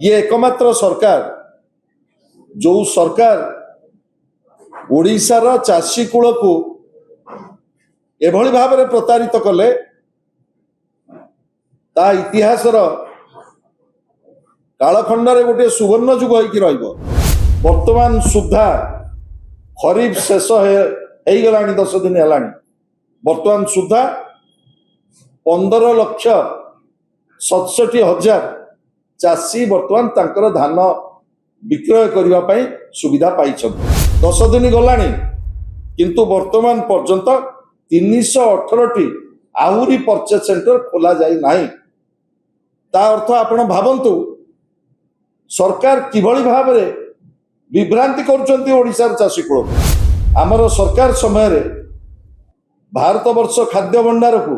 ये एकमात्र सरकार जो सरकार ओडिशार चाषी कूल को एभली भाव में प्रतारित कले ता इतिहासर कालखंडे गोटे सुवर्ण युग हो वर्तमान सुधा खरीफ शेष हो गलानी 10 दिन है वर्तमान सुधा 15,67,000 चाषी वर्तमान तांकर धान विक्रय करने सुविधा पाई 10 दिन गलानी किंतु वर्तमान पर्यंत 318 आहुरी परचेज सेंटर खोला जाई नाही। ता अर्थ आपण भावंतु सरकार किभली भाव में विभ्रांति करुचंती ओडिशार चाषी कूल आमर सरकार समय रे भारत वर्ष खाद्य भंडार को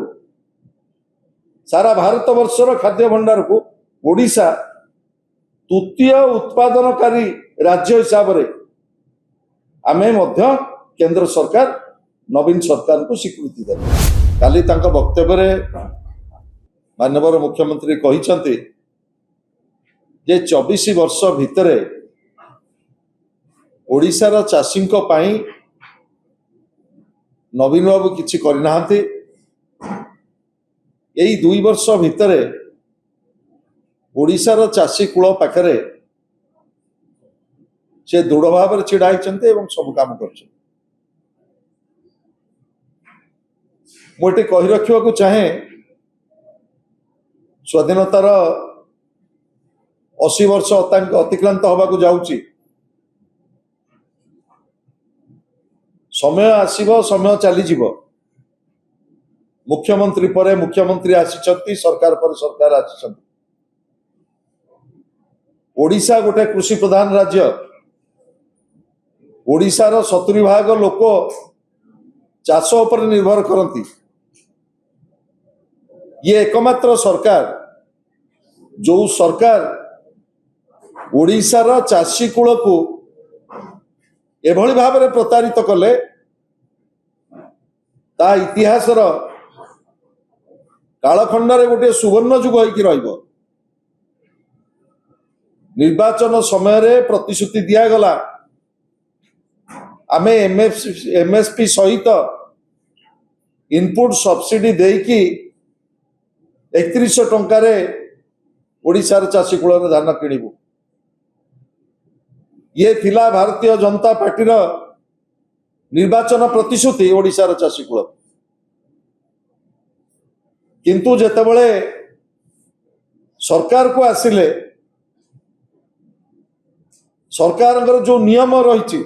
सारा भारत वर्षर खाद्य भंडार को ओडिशा तृतीय उत्पादनकारी राज्य हिसाब से आमे मध्य केंद्र सरकार नवीन सरकार को स्वीकृति दे काली तांका वक्तव्य माननीय मुख्यमंत्री कहिसंती जे 24 वर्ष भितरे ओडिशार चाषी नवीन बाबू किछि करना यही 2 वर्ष भितरे ओडिशार चाषी कूल पाखरे से दृढ़ भाव में छिड़ा एवं सब काम कर मुझे कही रखा चाहे स्वाधीनतार 80 वर्ष अतिक्रांत होगा जाऊँगी समय आसीबो समय चली जीवो मुख्यमंत्री पर मुख्यमंत्री आसी सरकार पर सरकार आसी ओडिशा गोटे कृषि प्रधान राज्य ओडिशार 70% लोक चाष पर निर्भर करती ये एकमात्र सरकार जो सरकार ओडिशार चाषी कूल को एभली भाव में प्रतारित कले ता इतिहासर कालखंडे गोटे सुवर्ण युग हो निर्वाचन समय रे प्रतिश्रुति दिगला आमे एमएसपी सहित इनपुट सब्सिडी देकी 3100 टंकार ओडिशार चाषी कूल धान किणबू ये थिला भारतीय जनता पार्टी निर्वाचन प्रतिश्रुति ओडिशार चाषी कूल किंतु जेतेबेले सरकार को आसिले सरकार जो नियम रही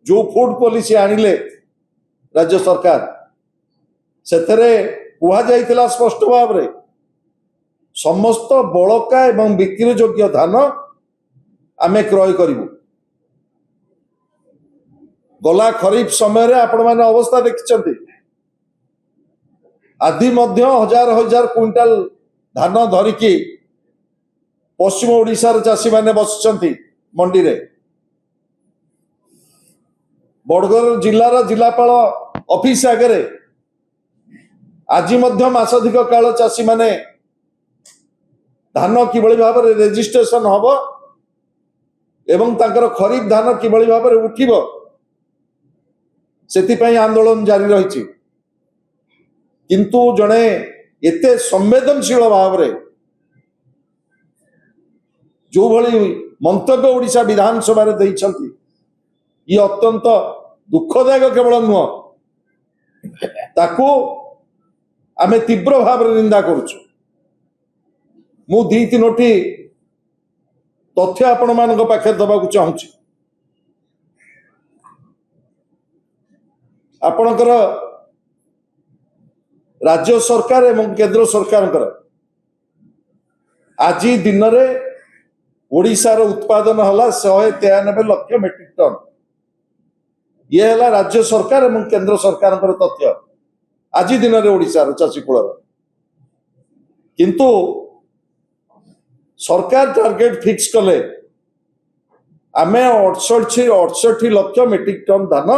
जो फूड पॉलिसी आनिले राज्य सरकार से कहुला स्पष्ट भाव में समस्त बड़का एवं बिक्री योग्य धान आमे क्रय करूँ गला खरीफ समय आपण मैंने अवस्था देखिं आदि मध्य हजार हजार क्विंटाल धान धरिकी पश्चिम ओडिशार चाषी माने बसुंच मंडी रे बड़गड़ जिलार जिलापाल ऑफिस आगे आज मध्य मासाधिक काल चाषी माने धान किभली भाव में रेजिस्ट्रेशन हम एवं तांकर खरीफ धान किभली भाव में उठिब से आंदोलन जारी रही किंतु जड़े एते संवेदनशील भाव में जो भली मंतव्य ओडिशा विधानसभा ये अत्यंत दुखदायक केवल नुह ताकू आमे तीव्र भाव में निंदा करुचु मु 2-3टी तथ्य आपण मान पाखे दबा चाहूँगी आपणकर राज्य सरकार एवं केंद्र सरकार आज दिन में ओडिशार उत्पादन है 193 लाख मेट्रिक टन ये है राज्य सरकार एवं केंद्र सरकार तथ्य आज दिन में ओडिशार चाषी कूल किंतु सरकार टार्गेट फिक्स कले आमे 68 लाख मेट्रिक टन धान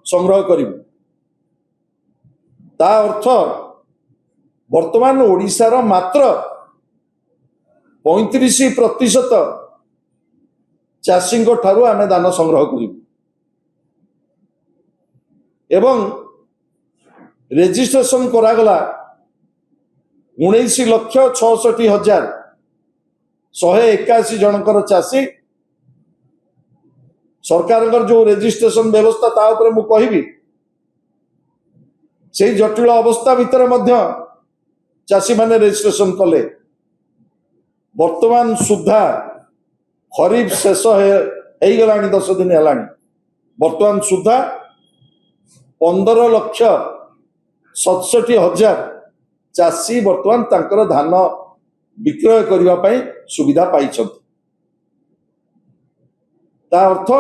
संग्रह करूँ ता अर्थ वर्तमान ओडिशार मात्र 35% ଚାଷୀଙ୍କ ଠାରୁ ଆମେ ଦାନ ସଂଗ୍ରହ କରିବୁ ଏବଂ ରେଜିଷ୍ଟ୍ରେସନ କରାଗଲା 19,66,181 ଜଣଙ୍କର ଚାଷୀ। ସରକାରଙ୍କର ଯୋଉ ରେଜିଷ୍ଟ୍ରେସନ ବ୍ୟବସ୍ଥା ତା ଉପରେ ମୁଁ କହିବି, ସେଇ ଜଟିଳ ଅବସ୍ଥା ଭିତରେ ମଧ୍ୟ ଚାଷୀମାନେ ରେଜିଷ୍ଟ୍ରେସନ କଲେ। ବର୍ତ୍ତମାନ ସୁଦ୍ଧା ଖରିଫ ଶେଷ ହେଇଗଲାଣି, 10 ଦିନ ହେଲାଣି। ବର୍ତ୍ତମାନ ସୁଦ୍ଧା 15,67,000 ଚାଷୀ ବର୍ତ୍ତମାନ ତାଙ୍କର ଧାନ ବିକ୍ରୟ କରିବା ପାଇଁ ସୁବିଧା ପାଇଛନ୍ତି। ତା ଅର୍ଥ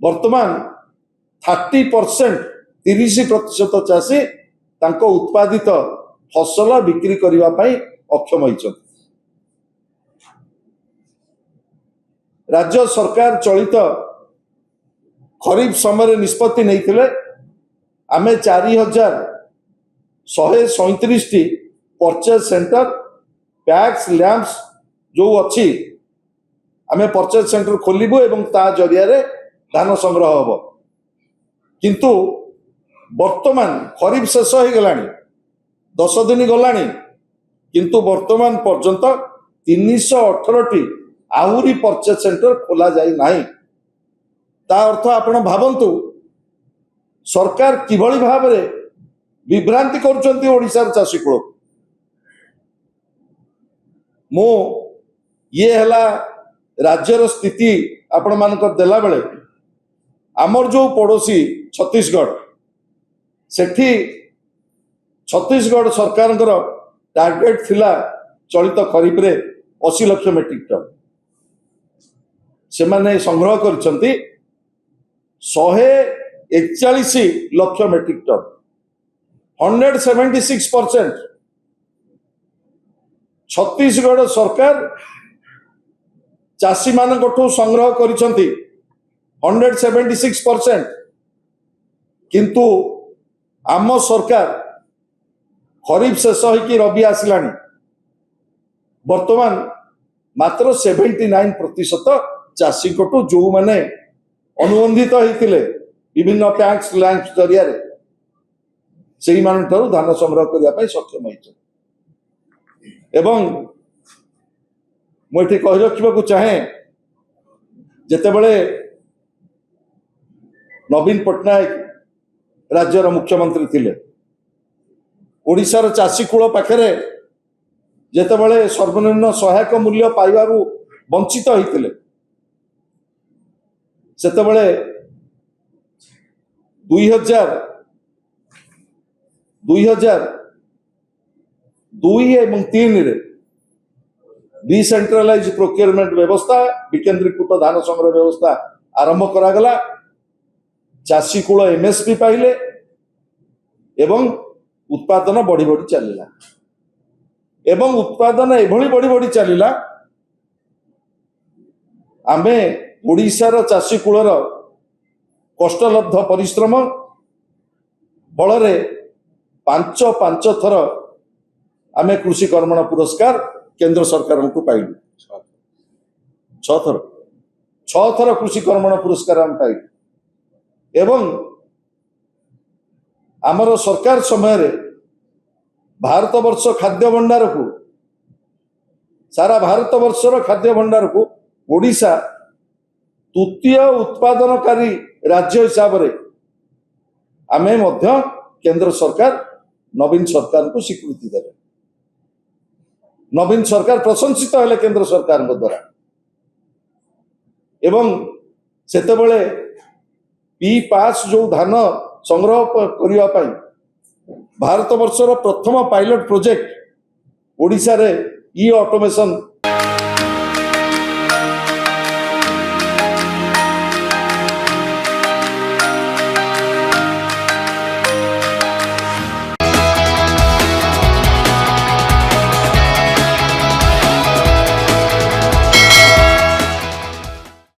ବର୍ତ୍ତମାନ 30% ଚାଷୀ ତାଙ୍କ ଉତ୍ପାଦିତ ଫସଲ ବିକ୍ରି କରିବା ପାଇଁ ଅକ୍ଷମ ହୋଇଛନ୍ତି। ରାଜ୍ୟ ସରକାର ଚଳିତ ଖରିଫ ସମୟରେ ନିଷ୍ପତ୍ତି ନେଇଥିଲେ ଆମେ 4,137ଟି ପରଚେଜ ସେଣ୍ଟର ପ୍ୟାକ୍ସ ଲ୍ୟାମ୍ପସ ଯୋଉ ଅଛି ଆମେ ପରଚେଜ ସେଣ୍ଟର ଖୋଲିବୁ ଏବଂ ତା ଜରିଆରେ ଧାନ ସଂଗ୍ରହ ହବ। କିନ୍ତୁ ବର୍ତ୍ତମାନ ଖରିଫ ଶେଷ ହେଇଗଲାଣି, 10 ଦିନ ଗଲାଣି, କିନ୍ତୁ ବର୍ତ୍ତମାନ ପର୍ଯ୍ୟନ୍ତ 318ଟି ଆହୁରି ପରଚେଜ ସେଣ୍ଟର ଖୋଲା ଯାଇ ନାହିଁ। ତା ଅର୍ଥ ଆପଣ ଭାବନ୍ତୁ ସରକାର କିଭଳି ଭାବରେ ବିଭ୍ରାନ୍ତି କରୁଛନ୍ତି ଓଡ଼ିଶାର ଚାଷୀ କୂଳକୁ। ମୁଁ ଇଏ ହେଲା ରାଜ୍ୟର ସ୍ଥିତି ଆପଣମାନଙ୍କର ଦେଲା ବେଳେ ଆମର ଯୋଉ ପଡ଼ୋଶୀ ଛତିଶଗଡ଼, ସେଠି ଛତିଶଗଡ଼ ସରକାରଙ୍କର ଟାର୍ଗେଟ ଥିଲା ଚଳିତ ଖରିଫରେ 80 ଲକ୍ଷ ମେଟ୍ରିକ ଟନ୍। ସେମାନେ ସଂଗ୍ରହ କରିଛନ୍ତି 141 ଲକ୍ଷ ମେଟ୍ରିକ ଟନ୍, 176%। ଛତିଶଗଡ଼ ସରକାର ଚାଷୀମାନଙ୍କଠୁ ସଂଗ୍ରହ କରିଛନ୍ତି 176%, କିନ୍ତୁ ଆମ ସରକାର ଖରିଫ ଶେଷ ହେଇକି ରବି ଆସିଲାଣି, ବର୍ତ୍ତମାନ ମାତ୍ର 79% ଚାଷୀଙ୍କଠୁ ଯୋଉମାନେ ଅନୁବନ୍ଧିତ ହେଇଥିଲେ ବିଭିନ୍ନ ପ୍ୟାକ୍ସ ଲ୍ୟାମ୍ପ ଜରିଆରେ ସେଇମାନଙ୍କଠାରୁ ଧାନ ସଂଗ୍ରହ କରିବା ପାଇଁ ସକ୍ଷମ ହେଇଛନ୍ତି। ଏବଂ ମୁଁ ଏଠି କହି ରଖିବାକୁ ଚାହେଁ, ଯେତେବେଳେ ନବୀନ ପଟ୍ଟନାୟକ ରାଜ୍ୟର ମୁଖ୍ୟମନ୍ତ୍ରୀ ଥିଲେ, ଓଡ଼ିଶାର ଚାଷୀ କୂଳ ପାଖରେ ଯେତେବେଳେ ସର୍ବନିମ୍ନ ସହାୟକ ମୂଲ୍ୟ ପାଇବାରୁ ବଞ୍ଚିତ ହେଇଥିଲେ, ସେତେବେଳେ 2002 ଏବଂ 3ରେ ଡିସେଣ୍ଟ୍ରାଲାଇଜ ପ୍ରୋକ୍ୟୁରମେଣ୍ଟ ବ୍ୟବସ୍ଥା, ବିକେନ୍ଦ୍ରୀକୃତ ଧାନ ସଂଗ୍ରହ ବ୍ୟବସ୍ଥା ଆରମ୍ଭ କରାଗଲା। ଚାଷୀ କୂଳ MSP ପାଇଲେ ଏବଂ ଉତ୍ପାଦନ ବଢି ବଢି ଚାଲିଲା। ଏବଂ ଉତ୍ପାଦନ ଏଭଳି ବଢି ବଢି ଚାଲିଲା, ଆମେ ଓଡ଼ିଶାର ଚାଷୀ କୂଳର କଷ୍ଟଲବ୍ଧ ପରିଶ୍ରମ ବଳରେ 5 ଥର ଆମେ କୃଷି କର୍ମଣ ପୁରସ୍କାର କେନ୍ଦ୍ର ସରକାରଙ୍କୁ ପାଇଲୁ। 6 ଥର କୃଷି କର୍ମଣ ପୁରସ୍କାର ଆମେ ପାଇଲୁ। ଏବଂ ଆମର ସରକାର ସମୟରେ ଭାରତ ବର୍ଷ ଖାଦ୍ୟ ଭଣ୍ଡାରକୁ, ସାରା ଭାରତ ବର୍ଷର ଖାଦ୍ୟ ଭଣ୍ଡାରକୁ ଓଡ଼ିଶା ତୃତୀୟ ଉତ୍ପାଦନକାରୀ ରାଜ୍ୟ ହିସାବରେ ଆମେ ମଧ୍ୟ କେନ୍ଦ୍ର ସରକାର ନବୀନ ସରକାରଙ୍କୁ ସ୍ୱୀକୃତି ଦେଲେ। ନବୀନ ସରକାର ପ୍ରଶଂସିତ ହେଲେ କେନ୍ଦ୍ର ସରକାରଙ୍କ ଦ୍ୱାରା। ଏବଂ ସେତେବେଳେ PPAS ଯୋଉ ଧାନ ସଂଗ୍ରହ କରିବା ପାଇଁ ଭାରତ ବର୍ଷର ପ୍ରଥମ ପାଇଲଟ ପ୍ରୋଜେକ୍ଟ ଓଡ଼ିଶାରେ ଅଟୋମେସନ